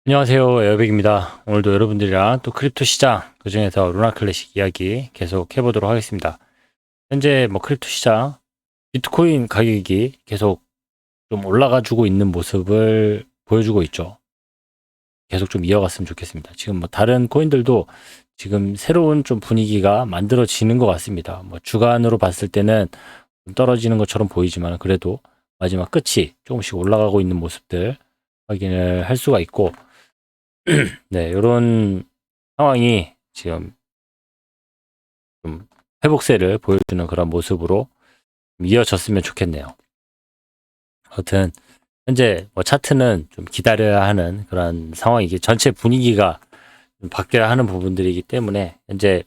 안녕하세요. 에어백입니다. 오늘도 여러분들이랑 또 크립토 시장, 그중에서 루나 클래식 이야기 계속 해보도록 하겠습니다. 현재 크립토 시장, 비트코인 가격이 계속 좀 올라가주고 있는 모습을 보여주고 있죠. 계속 좀 이어갔으면 좋겠습니다. 지금 다른 코인들도 지금 새로운 좀 분위기가 만들어지는 것 같습니다. 주간으로 봤을 때는 좀 떨어지는 것처럼 보이지만 그래도 마지막 끝이 조금씩 올라가고 있는 모습들 확인을 할 수가 있고, 네, 이런 상황이 지금 좀 회복세를 보여주는 그런 모습으로 이어졌으면 좋겠네요. 아무튼 현재 차트는 좀 기다려야 하는 그런 상황이기, 전체 분위기가 좀 바뀌어야 하는 부분들이기 때문에 현재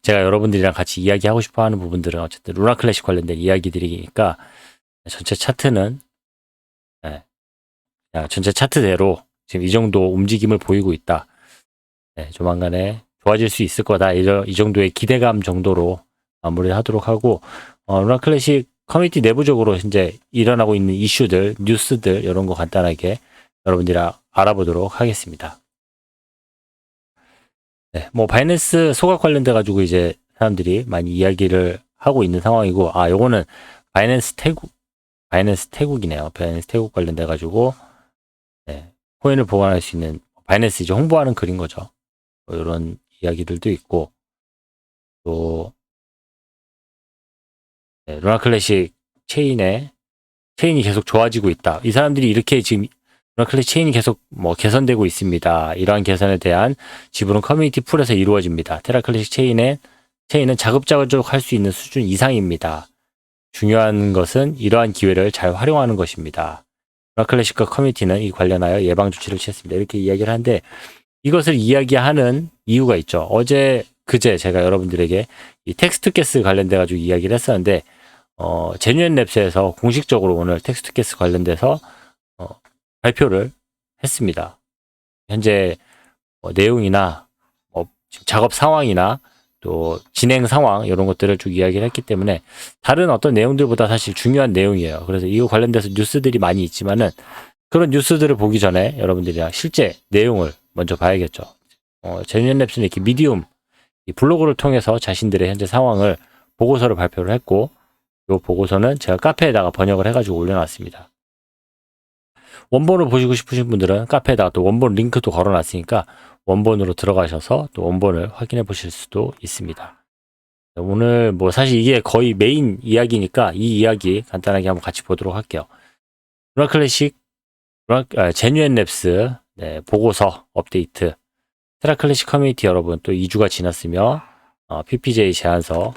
제가 여러분들이랑 같이 이야기하고 싶어 하는 부분들은 어쨌든 루나 클래식 관련된 이야기들이니까 전체 차트는, 네, 그냥 전체 차트대로 지금 이 정도 움직임을 보이고 있다. 네, 조만간에 좋아질 수 있을 거다. 이 정도의 기대감 정도로 마무리하도록 하고, 루나 클래식 커뮤니티 내부적으로 현재 일어나고 있는 이슈들, 뉴스들, 이런 거 간단하게 여러분들이랑 알아보도록 하겠습니다. 네, 바이낸스 소각 관련돼가지고 이제 사람들이 많이 이야기를 하고 있는 상황이고, 요거는 바이낸스 태국이네요. 바이낸스 태국 관련돼가지고, 네, 코인을 보관할 수 있는 바이낸스 이제 홍보하는 글인 거죠. 이런 이야기들도 있고, 또 네, 루나 클래식 체인이 계속 좋아지고 있다. 이 사람들이 이렇게 지금 루나 클래식 체인이 계속 개선되고 있습니다. 이러한 개선에 대한 지불은 커뮤니티 풀에서 이루어집니다. 테라 클래식 체인은 자급자족 할 수 있는 수준 이상입니다. 중요한 것은 이러한 기회를 잘 활용하는 것입니다. 루나 클래식과 커뮤니티는 이 관련하여 예방 조치를 취했습니다. 이렇게 이야기를 하는데, 이것을 이야기하는 이유가 있죠. 그제 제가 여러분들에게 이 텍스트 가스 관련돼 가지고 이야기를 했었는데, 제뉴엔 랩스에서 공식적으로 오늘 텍스트 가스 관련돼서 발표를 했습니다. 현재 내용이나 작업 상황이나 또 진행 상황 이런 것들을 쭉 이야기를 했기 때문에 다른 어떤 내용들보다 사실 중요한 내용이에요. 그래서 이거 관련돼서 뉴스들이 많이 있지만은 그런 뉴스들을 보기 전에 여러분들이랑 실제 내용을 먼저 봐야겠죠. 제뉴엔 랩스는 이렇게 미디움 이 블로그를 통해서 자신들의 현재 상황을 보고서를 발표를 했고, 이 보고서는 제가 카페에다가 번역을 해가지고 올려놨습니다. 원본을 보시고 싶으신 분들은 카페에다가 또 원본 링크도 걸어놨으니까 원본으로 들어가셔서 또 원본을 확인해 보실 수도 있습니다. 오늘 사실 이게 거의 메인 이야기니까 이 이야기 간단하게 한번 같이 보도록 할게요. 루나 클래식, 제뉴엔 랩스 보고서 업데이트. 테라 클래식 커뮤니티 여러분, 또 2주가 지났으며 PPJ 제안서.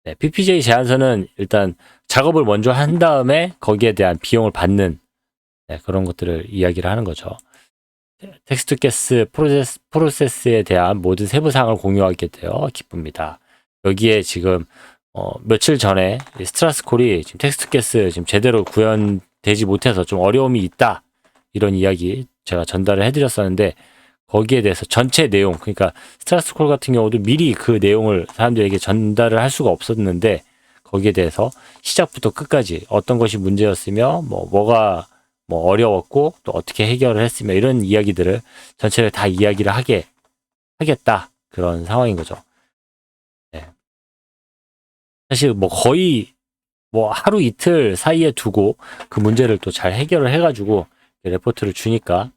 네, PPJ 제안서는 일단 작업을 먼저 한 다음에 거기에 대한 비용을 받는, 그런 것들을 이야기를 하는 거죠. 텍스트 가스 프로세스에 대한 모든 세부 사항을 공유하게 되어 기쁩니다. 여기에 지금 며칠 전에 스트라스콜이 지금 텍스트 가스 지금 제대로 구현되지 못해서 좀 어려움이 있다, 이런 이야기 제가 전달을 해드렸었는데, 거기에 대해서 전체 내용, 그러니까 스트라스콜 같은 경우도 미리 그 내용을 사람들에게 전달을 할 수가 없었는데, 거기에 대해서 시작부터 끝까지 어떤 것이 문제였으며 뭐가 어려웠고 또 어떻게 해결을 했으며 이런 이야기들을 전체를 다 이야기를 하겠다, 그런 상황인 거죠. 네. 사실 거의 하루 이틀 사이에 두고 그 문제를 또 잘 해결을 해가지고 레포트를 주니까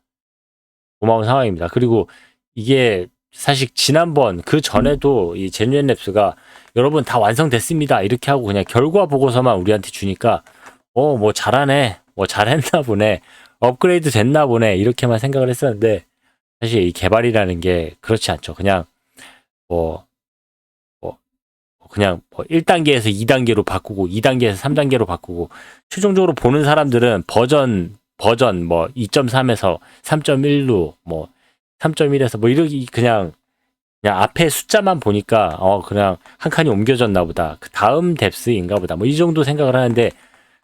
고마운 상황입니다. 그리고 이게 사실 지난번 그 전에도 이 제뉴엔 랩스가 여러분 다 완성됐습니다, 이렇게 하고 그냥 결과 보고서만 우리한테 주니까 잘하네, 잘했나 보네, 업그레이드 됐나 보네, 이렇게만 생각을 했었는데, 사실 이 개발이라는 게 그렇지 않죠. 그냥 그냥 1단계에서 2단계로 바꾸고 2단계에서 3단계로 바꾸고, 최종적으로 보는 사람들은 버전 2.3에서 3.1로 3.1에서 이렇게 그냥 앞에 숫자만 보니까 그냥 한 칸이 옮겨졌나 보다, 그 다음 뎁스인가 보다, 이 정도 생각을 하는데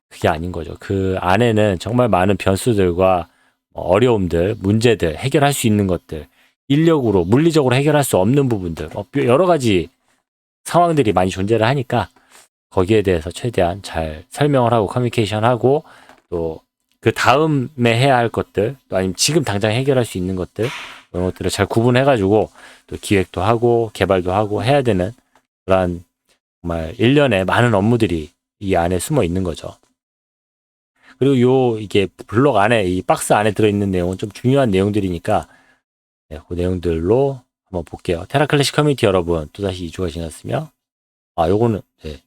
그게 아닌 거죠. 그 안에는 정말 많은 변수들과 어려움들, 문제들, 해결할 수 있는 것들, 인력으로 물리적으로 해결할 수 없는 부분들, 여러 가지 상황들이 많이 존재를 하니까 거기에 대해서 최대한 잘 설명을 하고 커뮤니케이션하고 또 그 다음에 해야 할 것들, 또 아니면 지금 당장 해결할 수 있는 것들, 이런 것들을 잘 구분해가지고 또 기획도 하고 개발도 하고 해야 되는 그런 정말 일련의 많은 업무들이 이 안에 숨어 있는 거죠. 그리고 이게 블록 안에, 이 박스 안에 들어있는 내용은 좀 중요한 내용들이니까, 네, 그 내용들로 한번 볼게요. 테라클래식 커뮤니티 여러분, 또다시 2주가 지났으며, 요거는, 네,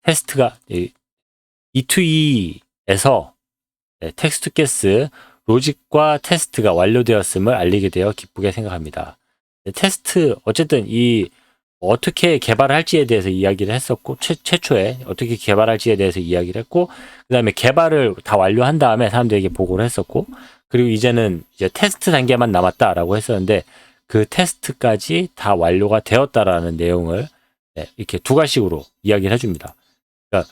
테스트가, E2E에서 텍스트 가스 로직과 테스트가 완료되었음을 알리게 되어 기쁘게 생각합니다. 테스트, 어쨌든 어떻게 개발을 할지에 대해서 이야기를 했었고, 최초에 어떻게 개발할지에 대해서 이야기를 했고, 그 다음에 개발을 다 완료한 다음에 사람들에게 보고를 했었고, 그리고 이제는 이제 테스트 단계만 남았다라고 했었는데, 그 테스트까지 다 완료가 되었다라는 내용을 이렇게 두 가지식으로 이야기를 해줍니다. 그러니까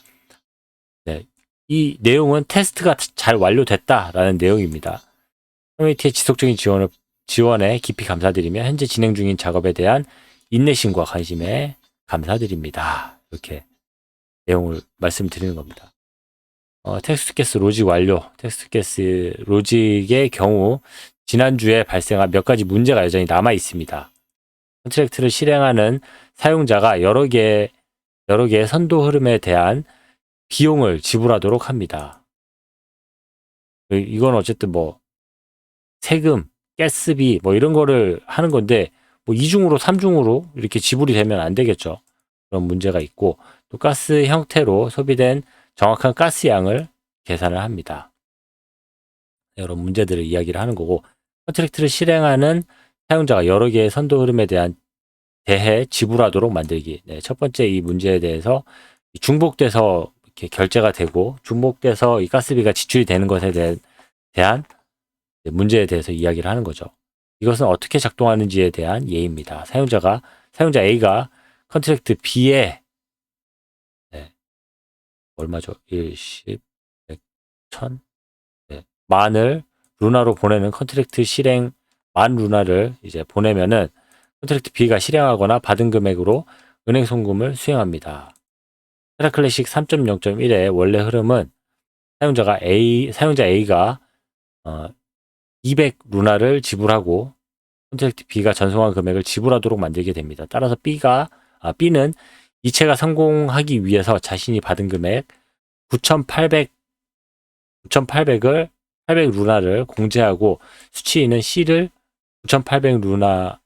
이 내용은 테스트가 잘 완료됐다라는 내용입니다. 커뮤니티의 지속적인 지원에 깊이 감사드리며 현재 진행 중인 작업에 대한 인내심과 관심에 감사드립니다. 이렇게 내용을 말씀드리는 겁니다. 텍스트 가스 로직 완료. 텍스트 가스 로직의 경우 지난주에 발생한 몇 가지 문제가 여전히 남아 있습니다. 컨트랙트를 실행하는 사용자가 여러 개의 선도 흐름에 대한 비용을 지불하도록 합니다. 이건 어쨌든 세금, 가스비 이런 거를 하는 건데 이중으로 3중으로 이렇게 지불이 되면 안 되겠죠. 그런 문제가 있고, 또 가스 형태로 소비된 정확한 가스 양을 계산을 합니다. 이런 문제들을 이야기를 하는 거고, 컨트랙트를 실행하는 사용자가 여러 개의 선도 흐름에 대해 지불하도록 만들기. 첫 번째 이 문제에 대해서 중복돼서 이렇게 결제가 되고, 중복돼서 이 가스비가 지출이 되는 것에 대한 문제에 대해서 이야기를 하는 거죠. 이것은 어떻게 작동하는지에 대한 예입니다. 사용자 A가 컨트랙트 B에 얼마죠? 1, 10, 100, 1000 만을 루나로 보내는 컨트랙트 실행 만 루나를 이제 보내면은 컨트랙트 B가 실행하거나 받은 금액으로 은행 송금을 수행합니다. 테라클래식 3.0.1의 원래 흐름은 사용자 A가 200 루나를 지불하고 컨트랙트 B가 전송한 금액을 지불하도록 만들게 됩니다. 따라서 B는 이체가 성공하기 위해서 자신이 받은 금액 9,800을 800 루나를 공제하고 수취인은 C를 9,800 루나만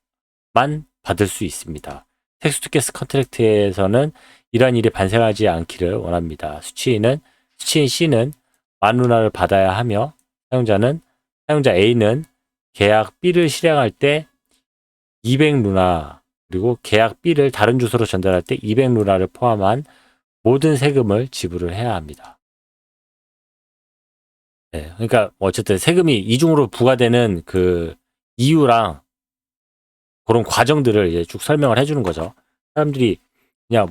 받을 수 있습니다. 텍스트 가스 컨트랙트에서는 이러한 일이 발생하지 않기를 원합니다. 수취인 C는 10,000 루나를 받아야 하며 사용자 A는 계약 B를 실행할 때 200 루나, 그리고 계약 B를 다른 주소로 전달할 때 200 루나를 포함한 모든 세금을 지불을 해야 합니다. 그러니까 어쨌든 세금이 이중으로 부과되는 그 이유랑 그런 과정들을 이제 쭉 설명을 해주는 거죠. 사람들이 그냥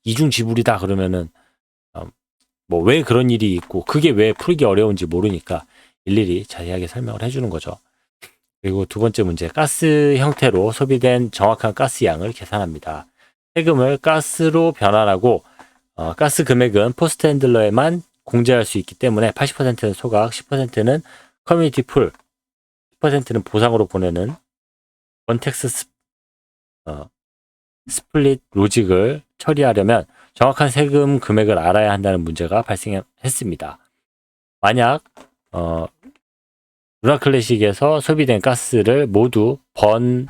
이중 지불이다 그러면은 왜 그런 일이 있고 그게 왜 풀기 어려운지 모르니까 일일이 자세하게 설명을 해주는 거죠. 그리고 두 번째 문제, 가스 형태로 소비된 정확한 가스 양을 계산합니다. 세금을 가스로 변환하고 가스 금액은 포스트 핸들러에만 공제할 수 있기 때문에 80%는 소각, 10%는 커뮤니티 풀, 10%는 보상으로 보내는 원텍스 스플릿 로직을 처리하려면 정확한 세금 금액을 알아야 한다는 문제가 발생했습니다. 만약 루나 클래식에서 소비된 가스를 모두 번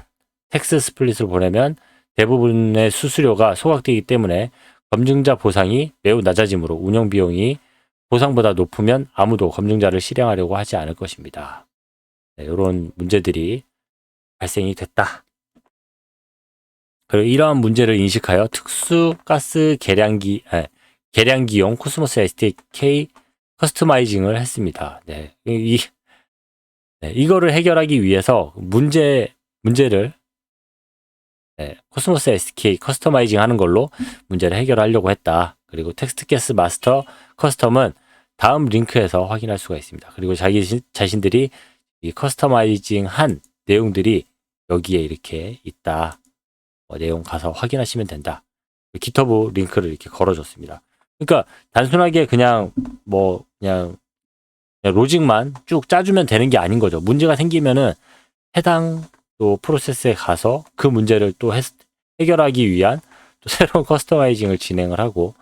텍스 스플릿을 보내면 대부분의 수수료가 소각되기 때문에 검증자 보상이 매우 낮아지므로 운영 비용이 보상보다 높으면 아무도 검증자를 실행하려고 하지 않을 것입니다. 이런 문제들이 발생이 됐다. 그리고 이러한 문제를 인식하여 특수 가스 계량기용 코스모스 SDK 커스터마이징을 했습니다. 이거를 해결하기 위해서 문제를 코스모스 SDK 커스터마이징 하는 걸로 문제를 해결하려고 했다. 그리고 텍스트 가스 마스터 커스텀은 다음 링크에서 확인할 수가 있습니다. 그리고 자신들이 이 커스터마이징 한 내용들이 여기에 이렇게 있다. 내용 가서 확인하시면 된다. 기터브 링크를 이렇게 걸어줬습니다. 그러니까 단순하게 그냥 로직만 쭉 짜주면 되는 게 아닌 거죠. 문제가 생기면은 해당 또 프로세스에 가서 그 문제를 또 해결하기 위한 또 새로운 커스터마이징을 진행을 하고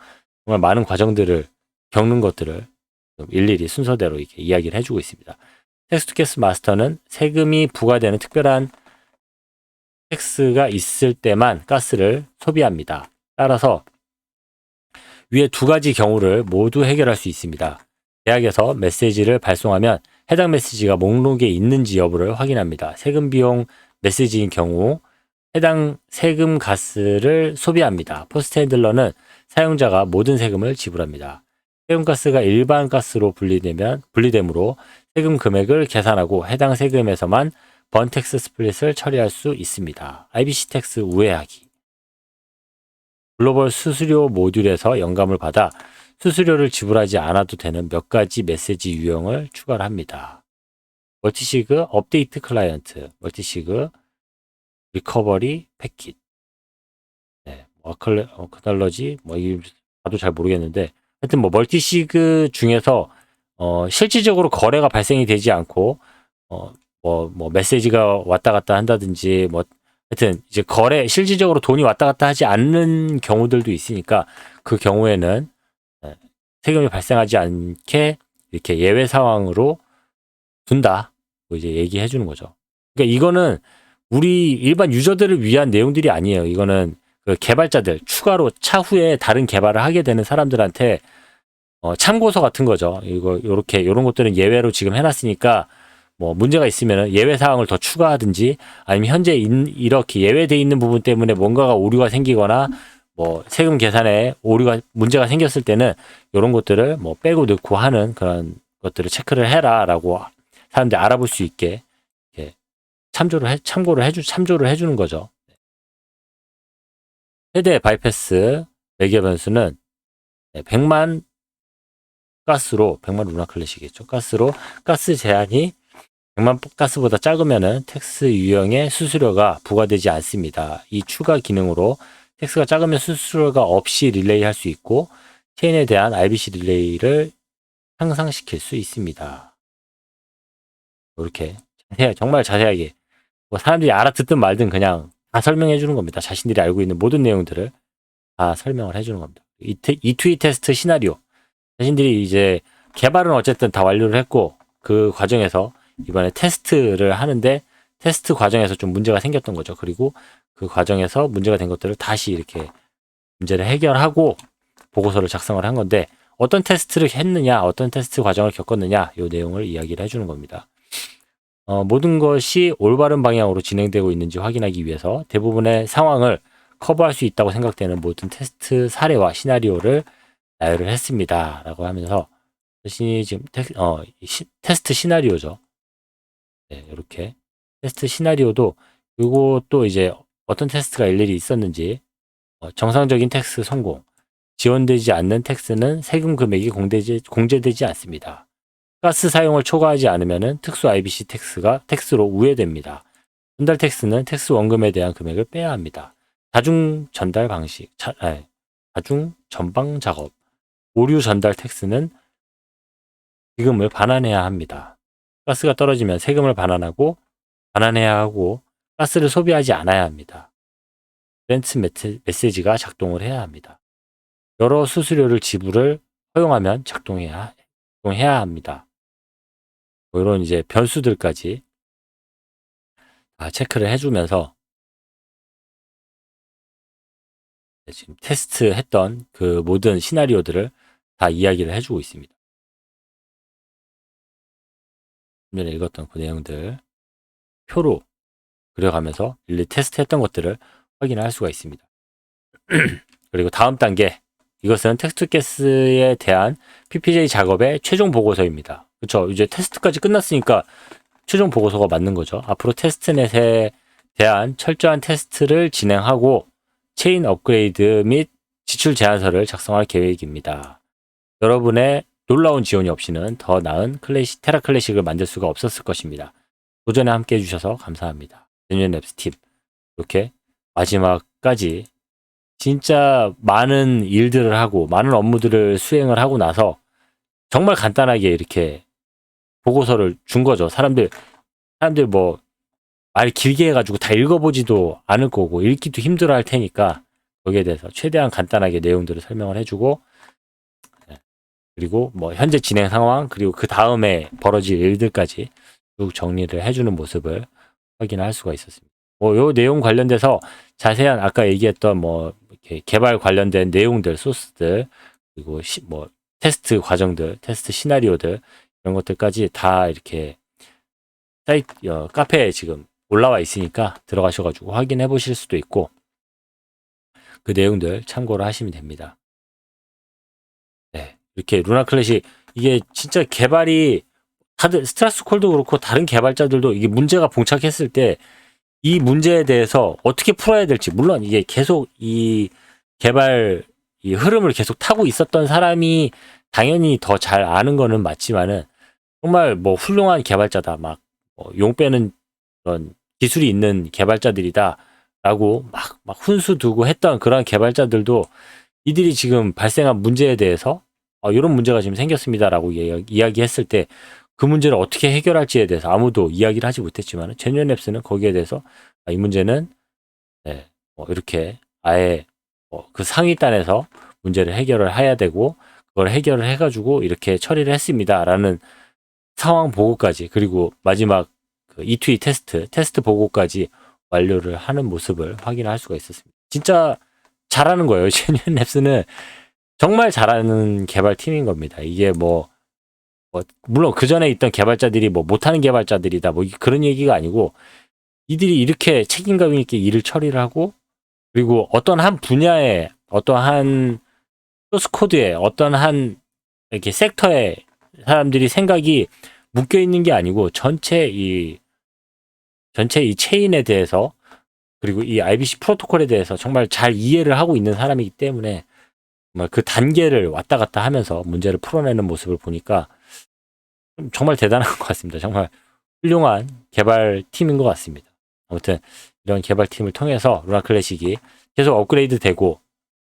정말 많은 과정들을 겪는 것들을 일일이 순서대로 이렇게 이야기를 해주고 있습니다. 텍스트캐스 마스터는 세금이 부과되는 특별한 텍스가 있을 때만 가스를 소비합니다. 따라서 위에 두 가지 경우를 모두 해결할 수 있습니다. 대학에서 메시지를 발송하면 해당 메시지가 목록에 있는지 여부를 확인합니다. 세금 비용 메시지인 경우 해당 세금 가스를 소비합니다. 포스트 핸들러는 사용자가 모든 세금을 지불합니다. 세금 가스가 일반 가스로 분리되므로 세금 금액을 계산하고 해당 세금에서만 번텍스 스플릿을 처리할 수 있습니다. IBC 텍스 우회하기. 글로벌 수수료 모듈에서 영감을 받아 수수료를 지불하지 않아도 되는 몇 가지 메시지 유형을 추가를 합니다. 멀티시그 업데이트 클라이언트, 멀티시그 리커버리 패킷, 어크널러지, 이거 나도 잘 모르겠는데, 하여튼 멀티시그 중에서 실질적으로 거래가 발생이 되지 않고 메시지가 왔다 갔다 한다든지 하여튼 이제 실질적으로 돈이 왔다 갔다 하지 않는 경우들도 있으니까 그 경우에는 세금이 발생하지 않게 이렇게 예외 상황으로 둔다. 이제 얘기해 주는 거죠. 그러니까 이거는 우리 일반 유저들을 위한 내용들이 아니에요. 이거는 그 개발자들 추가로 차후에 다른 개발을 하게 되는 사람들한테 참고서 같은 거죠. 요런 것들은 예외로 지금 해놨으니까 문제가 있으면 예외 사항을 더 추가하든지 아니면 현재 이렇게 예외돼 있는 부분 때문에 뭔가가 오류가 생기거나 세금 계산에 문제가 생겼을 때는 이런 것들을 빼고 넣고 하는 그런 것들을 체크를 해라라고 사람들이 알아볼 수 있게 참조를 해주는 거죠. 최대 바이패스 매개 변수는 100만 루나 클래식이겠죠. 가스 제한이 100만 가스보다 작으면은 텍스 유형의 수수료가 부과되지 않습니다. 이 추가 기능으로 텍스가 작으면 수수료가 없이 릴레이 할 수 있고 체인에 대한 RBC 릴레이를 향상시킬 수 있습니다. 이렇게 정말 자세하게 사람들이 알아듣든 말든 그냥 다 설명해 주는 겁니다. 자신들이 알고 있는 모든 내용들을 다 설명을 해 주는 겁니다. E2E 테스트 시나리오. 자신들이 이제 개발은 어쨌든 다 완료를 했고 그 과정에서 이번에 테스트를 하는데 테스트 과정에서 좀 문제가 생겼던 거죠. 그리고 그 과정에서 문제가 된 것들을 다시 이렇게 문제를 해결하고 보고서를 작성을 한 건데 어떤 테스트를 했느냐, 어떤 테스트 과정을 겪었느냐 이 내용을 이야기를 해주는 겁니다. 모든 것이 올바른 방향으로 진행되고 있는지 확인하기 위해서 대부분의 상황을 커버할 수 있다고 생각되는 모든 테스트 사례와 시나리오를 나열을 했습니다. 라고 하면서 지금 테스트 시나리오죠. 네, 이렇게 테스트 시나리오도 이것도 이제 어떤 테스트가 일일이 있었는지 정상적인 텍스 성공, 지원되지 않는 텍스는 세금 금액이 공제되지 않습니다. 가스 사용을 초과하지 않으면 특수 IBC 텍스로 우회됩니다. 전달 텍스는 텍스 원금에 대한 금액을 빼야 합니다. 다중 전달 방식, 다중 전방 작업, 오류 전달 텍스는 지금을 반환해야 합니다. 가스가 떨어지면 세금을 반환해야 하고 가스를 소비하지 않아야 합니다. 렌트 메시지가 작동을 해야 합니다. 여러 수수료를 지불을 허용하면 작동해야 합니다. 이런 이제 변수들까지 다 체크를 해주면서 지금 테스트했던 그 모든 시나리오들을 다 이야기를 해주고 있습니다. 전에 읽었던 그 내용들 표로 그려가면서 일일이 테스트했던 것들을 확인할 수가 있습니다. 그리고 다음 단계 이것은 텍스트캐스에 대한 PPJ 작업의 최종 보고서입니다. 그렇죠? 이제 테스트까지 끝났으니까 최종 보고서가 맞는 거죠. 앞으로 테스트넷에 대한 철저한 테스트를 진행하고 체인 업그레이드 및 지출 제안서를 작성할 계획입니다. 여러분의 놀라운 지원이 없이는 더 나은 테라 클래식을 만들 수가 없었을 것입니다. 도전에 함께 해주셔서 감사합니다. 제뉴인 앱스 팁. 이렇게 마지막까지 진짜 많은 일들을 하고 많은 업무들을 수행을 하고 나서 정말 간단하게 이렇게 보고서를 준 거죠. 사람들 뭐 말 길게 해가지고 다 읽어보지도 않을 거고 읽기도 힘들어 할 테니까 거기에 대해서 최대한 간단하게 내용들을 설명을 해주고, 그리고 뭐 현재 진행 상황, 그리고 그 다음에 벌어질 일들까지 쭉 정리를 해주는 모습을 확인할 수가 있었습니다. 뭐 요 내용 관련돼서 자세한 아까 얘기했던 뭐 이렇게 개발 관련된 내용들, 소스들, 그리고 뭐 테스트 과정들, 테스트 시나리오들, 이런 것들까지 다 이렇게 사이트 카페에 지금 올라와 있으니까 들어가셔가지고 확인해 보실 수도 있고, 그 내용들 참고를 하시면 됩니다. 네, 이렇게 루나 클래식, 이게 진짜 개발이 다들 스트라스콜도 그렇고 다른 개발자들도 이게 문제가 봉착했을 때 이 문제에 대해서 어떻게 풀어야 될지, 물론 이게 계속 이 개발 이 흐름을 계속 타고 있었던 사람이 당연히 더 잘 아는 거는 맞지만은, 정말 뭐 훌륭한 개발자다, 용 빼는 그런 기술이 있는 개발자들이다 라고 막 훈수 두고 했던 그런 개발자들도 이들이 지금 발생한 문제에 대해서 이런 문제가 지금 생겼습니다라고 이야기했을 때 그 문제를 어떻게 해결할지에 대해서 아무도 이야기를 하지 못했지만, 제뉴얼랩스는 거기에 대해서 이 문제는 이렇게 아예 그 상위단에서 문제를 해결을 해야 되고, 그걸 해결을 해가지고 이렇게 처리를 했습니다라는 상황 보고까지, 그리고 마지막 그 E2E 테스트 보고까지 완료를 하는 모습을 확인할 수가 있었습니다. 진짜 잘하는 거예요. 제뉴얼랩스는 정말 잘하는 개발팀인 겁니다. 이게 물론 그 전에 있던 개발자들이 못하는 개발자들이다 그런 얘기가 아니고, 이들이 이렇게 책임감 있게 일을 처리를 하고, 그리고 어떤 한 분야에, 어떤 한 소스 코드에, 어떤 한 이렇게 섹터에 사람들이 생각이 묶여 있는 게 아니고 전체 이 체인에 대해서, 그리고 이 IBC 프로토콜에 대해서 정말 잘 이해를 하고 있는 사람이기 때문에 정말 그 단계를 왔다 갔다 하면서 문제를 풀어내는 모습을 보니까 정말 대단한 것 같습니다. 정말 훌륭한 개발팀인 것 같습니다. 아무튼 이런 개발팀을 통해서 루나 클래식이 계속 업그레이드 되고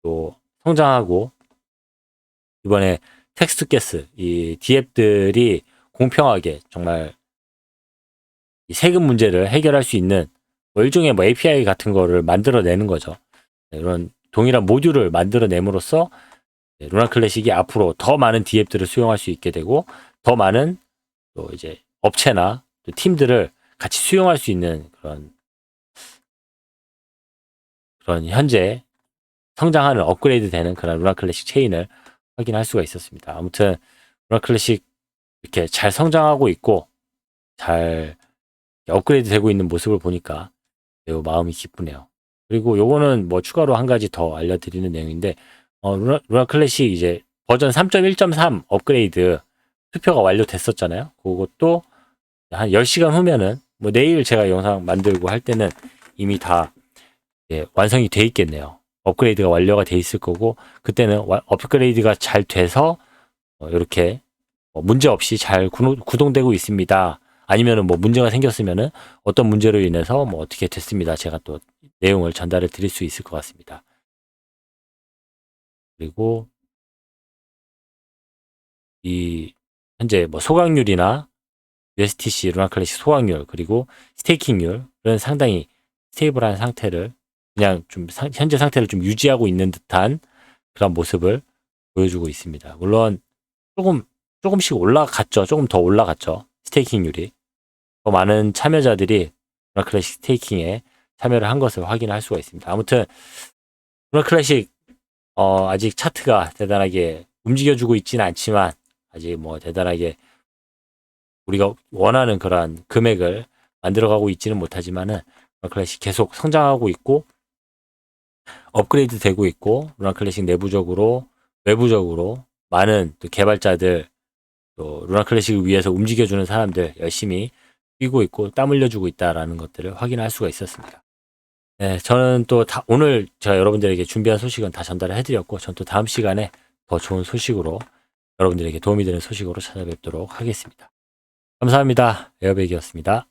또 성장하고, 이번에 텍스트 가스 이 디앱들이 공평하게 정말 이 세금 문제를 해결할 수 있는 일종의 API 같은 거를 만들어내는 거죠. 이런 동일한 모듈을 만들어냄으로써 루나 클래식이 앞으로 더 많은 디앱들을 수용할 수 있게 되고, 더 많은 또 이제 업체나 또 팀들을 같이 수용할 수 있는 그런 현재 성장하는, 업그레이드 되는 그런 루나 클래식 체인을 확인할 수가 있었습니다. 아무튼 루나 클래식 이렇게 잘 성장하고 있고 잘 업그레이드 되고 있는 모습을 보니까 매우 마음이 기쁘네요. 그리고 요거는 추가로 한 가지 더 알려드리는 내용인데, 루나 클래식 이제 버전 3.1.3 업그레이드 투표가 완료됐었잖아요. 그것도 한 10시간 후면은 내일 제가 영상 만들고 할 때는 이미 다 완성이 돼 있겠네요. 업그레이드가 완료가 돼 있을 거고, 그때는 업그레이드가 잘 돼서 이렇게 문제 없이 잘 구동되고 있습니다. 아니면은 문제가 생겼으면은 어떤 문제로 인해서 어떻게 됐습니다. 제가 또 내용을 전달해 드릴 수 있을 것 같습니다. 그리고 이 현재 소각률이나 USTC 루나 클래식 소각률, 그리고 스테이킹률은 상당히 스테이블한 상태를, 그냥 좀 현재 상태를 좀 유지하고 있는 듯한 그런 모습을 보여주고 있습니다. 물론 조금씩 올라갔죠. 조금 더 올라갔죠. 스테이킹률이. 더 많은 참여자들이 루나 클래식 스테이킹에 참여를 한 것을 확인할 수가 있습니다. 아무튼 루나 클래식 아직 차트가 대단하게 움직여주고 있지는 않지만, 아직 대단하게 우리가 원하는 그런 금액을 만들어가고 있지는 못하지만은 루나 클래식 계속 성장하고 있고 업그레이드 되고 있고, 루나 클래식 내부적으로 외부적으로 많은 또 개발자들, 또 루나 클래식을 위해서 움직여주는 사람들 열심히 뛰고 있고 땀 흘려주고 있다라는 것들을 확인할 수가 있었습니다. 네, 저는 또 오늘 제가 여러분들에게 준비한 소식은 다 전달을 해드렸고, 전 또 다음 시간에 더 좋은 소식으로, 여러분들에게 도움이 되는 소식으로 찾아뵙도록 하겠습니다. 감사합니다. 에어백이었습니다.